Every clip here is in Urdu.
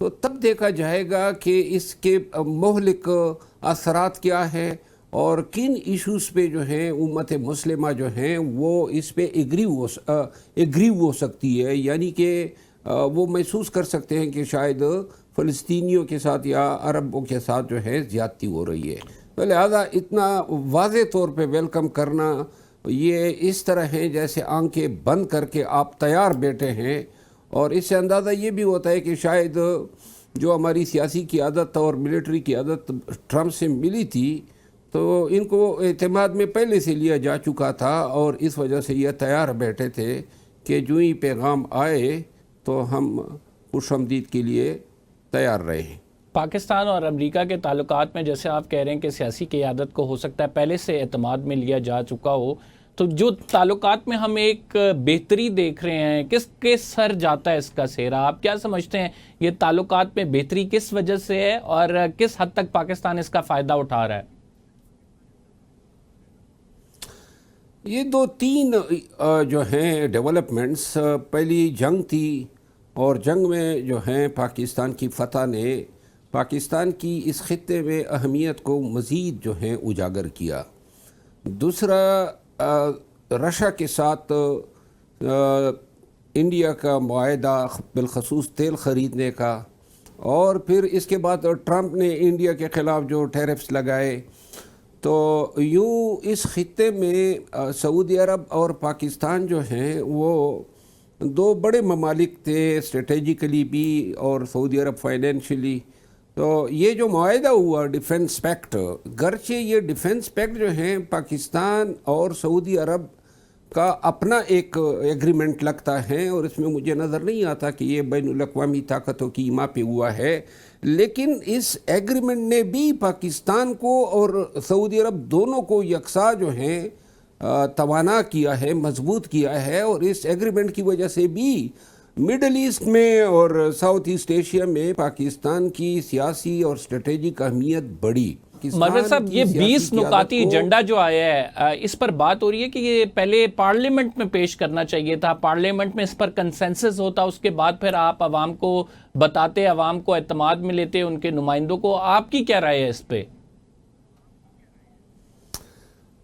تو تب دیکھا جائے گا کہ اس کے مہلک اثرات کیا ہیں اور کن ایشوز پہ جو ہیں امت مسلمہ جو ہیں وہ اس پہ ایگری ہو سکتی ہے، یعنی کہ وہ محسوس کر سکتے ہیں کہ شاید فلسطینیوں کے ساتھ یا عربوں کے ساتھ جو ہے زیادتی ہو رہی ہے. تو لہذا اتنا واضح طور پہ ویلکم کرنا یہ اس طرح ہے جیسے آنکھیں بند کر کے آپ تیار بیٹھے ہیں، اور اس سے اندازہ یہ بھی ہوتا ہے کہ شاید جو ہماری سیاسی قیادت اور ملٹری قیادت ٹرمپ سے ملی تھی تو ان کو اعتماد میں پہلے سے لیا جا چکا تھا، اور اس وجہ سے یہ تیار بیٹھے تھے کہ جو ہی پیغام آئے تو ہم خوش آمدید کے لیے تیار رہے ہیں. پاکستان اور امریکہ کے تعلقات میں جیسے آپ کہہ رہے ہیں کہ سیاسی قیادت کو ہو سکتا ہے پہلے سے اعتماد میں لیا جا چکا ہو، تو جو تعلقات میں ہم ایک بہتری دیکھ رہے ہیں، کس کے سر جاتا ہے اس کا سہرا؟ آپ کیا سمجھتے ہیں یہ تعلقات میں بہتری کس وجہ سے ہے اور کس حد تک پاکستان اس کا فائدہ اٹھا رہا ہے؟ یہ 2-3 جو ہیں ڈیولپمنٹس، پہلی جنگ تھی اور جنگ میں جو ہیں پاکستان کی فتح نے پاکستان کی اس خطے میں اہمیت کو مزید جو ہیں اجاگر کیا. دوسرا رشیا کے ساتھ انڈیا کا معاہدہ بالخصوص تیل خریدنے کا، اور پھر اس کے بعد ٹرمپ نے انڈیا کے خلاف جو ٹیرفس لگائے، تو یوں اس خطے میں سعودی عرب اور پاکستان جو ہیں وہ 2 بڑے ممالک تھے اسٹریٹجیکلی بھی، اور سعودی عرب فائنینشلی. تو یہ جو معاہدہ ہوا ڈیفنس پیکٹ، گرچہ یہ ڈیفنس پیکٹ جو ہیں پاکستان اور سعودی عرب کا اپنا ایک ایگریمنٹ لگتا ہے، اور اس میں مجھے نظر نہیں آتا کہ یہ بین الاقوامی طاقتوں کی حمایت پہ ہوا ہے، لیکن اس ایگریمنٹ نے بھی پاکستان کو اور سعودی عرب دونوں کو یکساں جو ہیں توانا کیا ہے، مضبوط کیا ہے، اور اس ایگریمنٹ کی وجہ سے بھی مڈل ایسٹ میں اور ساؤتھ ایسٹ ایشیا میں پاکستان کی سیاسی اور اسٹریٹجک اہمیت بڑھی. مروت صاحب، یہ 20 نکاتی ایجنڈا جو آیا ہے، اس پر بات ہو رہی ہے کہ یہ پہلے پارلیمنٹ میں پیش کرنا چاہیے تھا، پارلیمنٹ میں اس پر کنسنسس ہوتا، اس کے بعد پھر آپ عوام کو بتاتے، عوام کو اعتماد میں لیتے، ان کے نمائندوں کو. آپ کی کیا رائے ہے اس پہ؟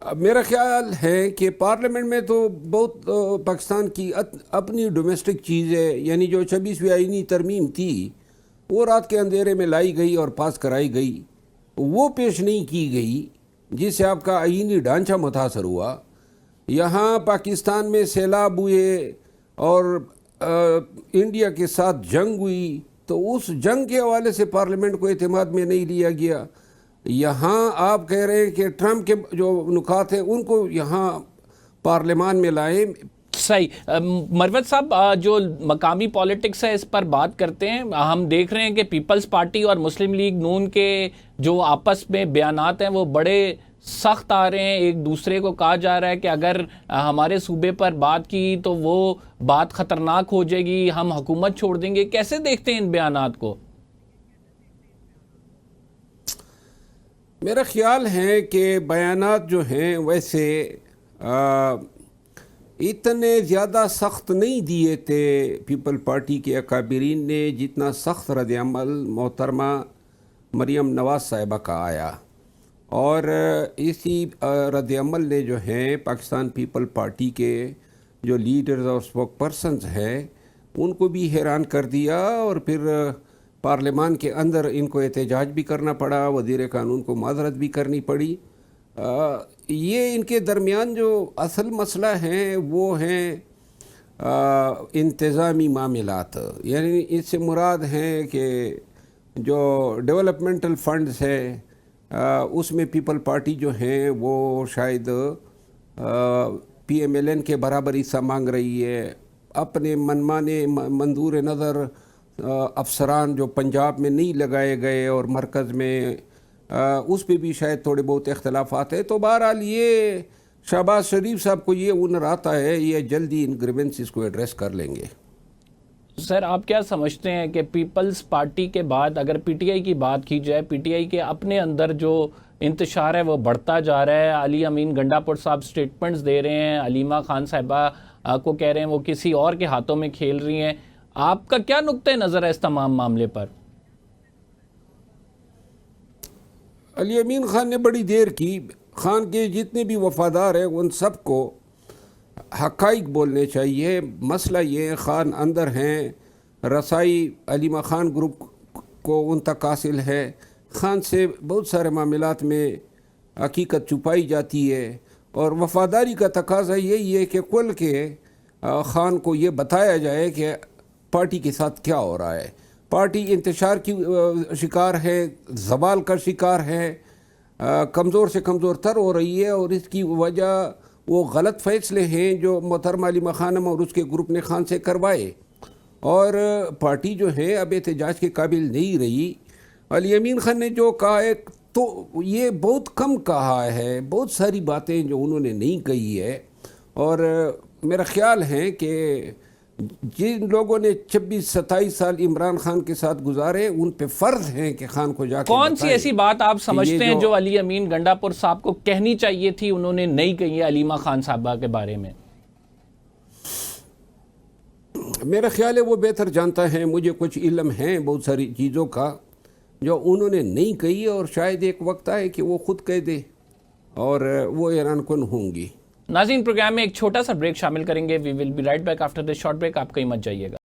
میرا خیال ہے کہ پارلیمنٹ میں تو بہت پاکستان کی اپنی ڈومیسٹک چیز ہے، یعنی جو 26ویں آئینی ترمیم تھی وہ رات کے اندھیرے میں لائی گئی اور پاس کرائی گئی، وہ پیش نہیں کی گئی جس سے آپ کا آئینی ڈھانچہ متاثر ہوا. یہاں پاکستان میں سیلاب ہوئے اور انڈیا کے ساتھ جنگ ہوئی، تو اس جنگ کے حوالے سے پارلیمنٹ کو اعتماد میں نہیں لیا گیا. یہاں آپ کہہ رہے ہیں کہ ٹرمپ کے جو نکات ہیں ان کو یہاں پارلیمان میں لائیں. صحیح. مروت صاحب، جو مقامی پالیٹکس ہے اس پر بات کرتے ہیں. ہم دیکھ رہے ہیں کہ پیپلز پارٹی اور مسلم لیگ نون کے جو آپس میں بیانات ہیں وہ بڑے سخت آ رہے ہیں. ایک دوسرے کو کہا جا رہا ہے کہ اگر ہمارے صوبے پر بات کی تو وہ بات خطرناک ہو جائے گی، ہم حکومت چھوڑ دیں گے. کیسے دیکھتے ہیں ان بیانات کو؟ میرا خیال ہے کہ بیانات جو ہیں ویسے اتنے زیادہ سخت نہیں دیے تھے پیپل پارٹی کے اکابرین نے جتنا سخت رد عمل محترمہ مریم نواز صاحبہ کا آیا، اور اسی رد عمل نے جو ہے پاکستان پیپل پارٹی کے جو لیڈرز اور اسپوک پرسنز ہیں ان کو بھی حیران کر دیا، اور پھر پارلیمان کے اندر ان کو احتجاج بھی کرنا پڑا، وزیر قانون کو معذرت بھی کرنی پڑی. یہ ان کے درمیان جو اصل مسئلہ ہیں وہ ہیں انتظامی معاملات، یعنی اس سے مراد ہیں کہ جو ڈیولپمنٹل فنڈز ہے اس میں پیپل پارٹی جو ہیں وہ شاید پی ایم ایل این کے برابر حصہ مانگ رہی ہے. اپنے منمانے منظور نظر افسران جو پنجاب میں نہیں لگائے گئے اور مرکز میں اس پہ بھی شاید تھوڑے بہت اختلافات ہیں. تو بہرحال یہ شہباز شریف صاحب کو یہ ہنر آتا ہے، یہ جلدی ان گریونسز کو ایڈریس کر لیں گے. سر، آپ کیا سمجھتے ہیں کہ پیپلز پارٹی کے بعد اگر پی ٹی آئی کی بات کی جائے، پی ٹی آئی کے اپنے اندر جو انتشار ہے وہ بڑھتا جا رہا ہے. علی امین گنڈا پور صاحب سٹیٹمنٹس دے رہے ہیں، علیمہ خان صاحبہ کو کہہ رہے ہیں وہ کسی اور کے ہاتھوں میں کھیل رہی ہیں. آپ کا کیا نقطہ نظر ہے اس تمام معاملے پر؟ علی امین خان نے بڑی دیر کی. خان کے جتنے بھی وفادار ہیں ان سب کو حقائق بولنے چاہیے. مسئلہ یہ خان اندر ہیں, رسائی علیمہ خان گروپ کو ان تک حاصل ہے. خان سے بہت سارے معاملات میں حقیقت چھپائی جاتی ہے, اور وفاداری کا تقاضا یہی ہے کہ کل کے خان کو یہ بتایا جائے کہ پارٹی کے ساتھ کیا ہو رہا ہے. پارٹی انتشار کی شکار ہے, زوال کا شکار ہے, کمزور سے کمزور تر ہو رہی ہے, اور اس کی وجہ وہ غلط فیصلے ہیں جو محترمہ علیمہ خانم اور اس کے گروپ نے خان سے کروائے, اور پارٹی جو ہے اب احتجاج کے قابل نہیں رہی. علی امین خان نے جو کہا ہے تو یہ بہت کم کہا ہے, بہت ساری باتیں جو انہوں نے نہیں کہی ہے, اور میرا خیال ہے کہ جن لوگوں نے 26-27 سال عمران خان کے ساتھ گزارے ان پہ فرض ہیں کہ خان کو جا کے کون سی ایسی بات آپ سمجھتے ہیں جو علی امین گنڈا پور صاحب کو کہنی چاہیے تھی انہوں نے نہیں کہی ہے علیمہ خان صاحبہ کے بارے میں؟ میرا خیال ہے وہ بہتر جانتا ہے, مجھے کچھ علم ہے بہت ساری چیزوں کا جو انہوں نے نہیں کہی, اور شاید ایک وقت آئے کہ وہ خود کہہ دے اور وہ حیران کن ہوں گی. ناظرین پروگرام میں ایک چھوٹا سا بریک شامل کریں گے. We will be right back after this short break. آپ کہیں مت جائیے گا.